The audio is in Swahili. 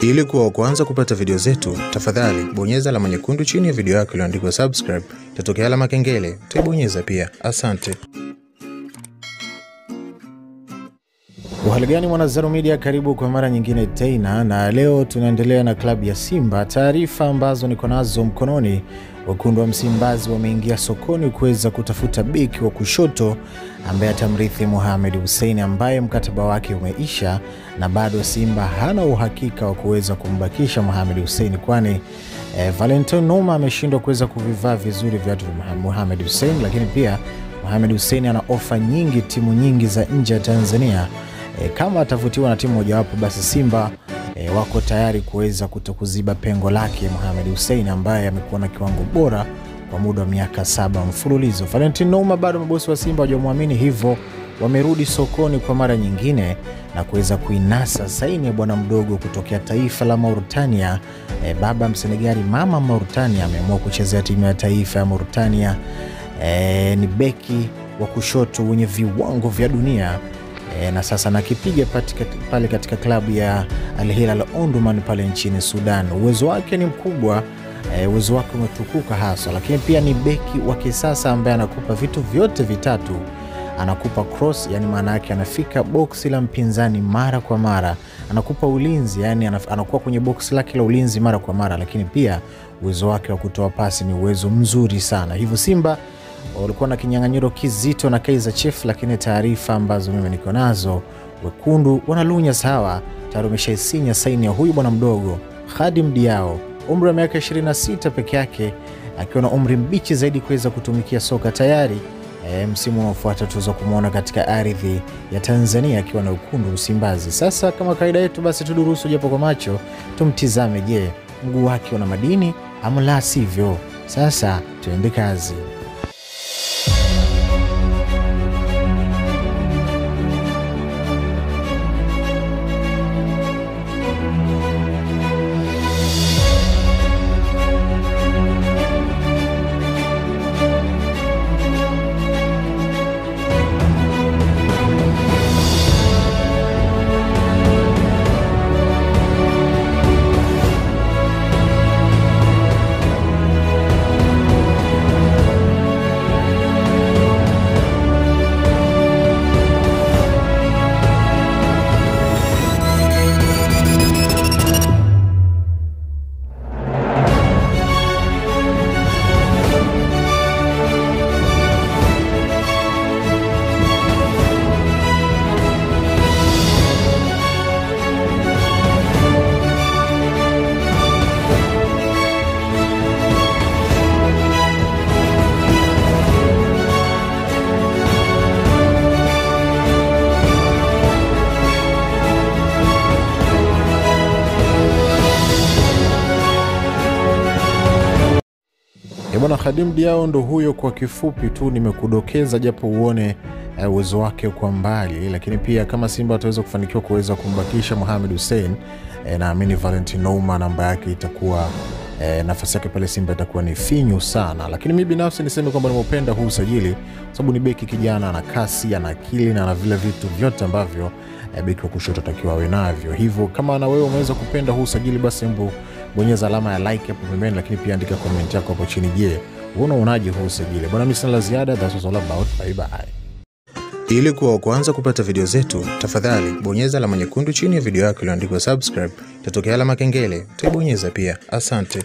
Ili kuwa kwanza kupata video zetu, tafadhali bonyeza alama nyekundu chini ya video yako iliyoandikwa subscribe. Itatokea alama kengele, utaibonyeza pia. Asante. Uhali gani mwana Zaro Media, karibu kwa mara nyingine tena, na leo tunaendelea na klabu ya Simba. Taarifa ambazo niko nazo mkononi: wekundu wa Msimbazi wameingia sokoni kuweza kutafuta beki wa kushoto ambaye atamrithi Mohamed Hussein ambaye mkataba wake umeisha, na bado Simba hana uhakika wa kuweza kumbakisha Mohamed Hussein, kwani Valentino Noma ameshindwa kuweza kuvivaa vizuri viatu vya Mohamed Hussein. Lakini pia Mohamed Hussein ana ofa nyingi, timu nyingi za nje ya Tanzania. Kama atavutiwa na timu mojawapo, basi Simba wako tayari kuweza kutokuziba pengo lake Mohamed Hussein ambaye amekuwa na kiwango bora kwa muda wa miaka 7 mfululizo. Valentino Noma bado mabosi wa Simba hawajamwamini, hivyo wamerudi sokoni kwa mara nyingine na kuweza kuinasa saini ya bwana mdogo kutokea taifa la Mauritania. Baba Msenegali, mama Mauritania, ameamua kuchezea timu ya taifa ya Mauritania. Ni beki wa kushoto wenye viwango vya dunia. Na sasa nakipiga pale katika klabu ya Al Hilal Omdurman pale nchini Sudan. Uwezo wake ni mkubwa, uwezo wake umetukuka hasa, lakini pia ni beki wa kisasa ambaye anakupa vitu vyote vitatu. Anakupa cross, yani maana yake anafika boksi la mpinzani mara kwa mara. Anakupa ulinzi, yani anakuwa kwenye boksi lake la ulinzi mara kwa mara, lakini pia uwezo wake wa kutoa pasi ni uwezo mzuri sana. Hivyo Simba walikuwa na kinyang'anyiro kizito na Kaizer Chiefs, lakini taarifa ambazo mimi niko nazo, wekundu wanalunya sawa, tayari wameshaisinya saini ya huyu bwana mdogo Khadim Diao, umri wa miaka 26 peke yake, akiwa na umri mbichi zaidi kuweza kutumikia soka. Tayari msimu unaofuata tuweza kumuona katika ardhi ya Tanzania akiwa na wekundu Msimbazi. Sasa kama kaida yetu, basi tudurusu japo kwa macho, tumtizame, je, mguu wake una madini ama la sivyo? Sasa tuende kazi. Bwana Khadim Diao ndo huyo, kwa kifupi tu nimekudokeza japo uone uwezo wake kwa mbali. Lakini pia kama Simba wataweza kufanikiwa kuweza kumbakisha Mohamed Hussein, naamini Valentino Noma namba yake itakuwa, nafasi yake pale Simba itakuwa ni finyu sana. Lakini mimi binafsi niseme kwamba nimependa huu usajili sababu ni beki kijana, ana kasi, ana akili na ana vile vitu vyote ambavyo beki wa kushoto takiwa awe navyo. Hivyo kama na wewe umeweza kupenda huu usajili, basi hebu bonyeza alama ya like hapo pembeni, lakini pia andika comment yako hapo chini. Je, unaonaje huu usajili? Bwana, mimi sina la ziada. That's all about. Bye bye. Ili kuwa kwanza kupata video zetu, tafadhali bonyeza alama nyekundu chini ya video yako iliyoandikwa subscribe. Itatokea alama kengele, utaibonyeza pia. Asante.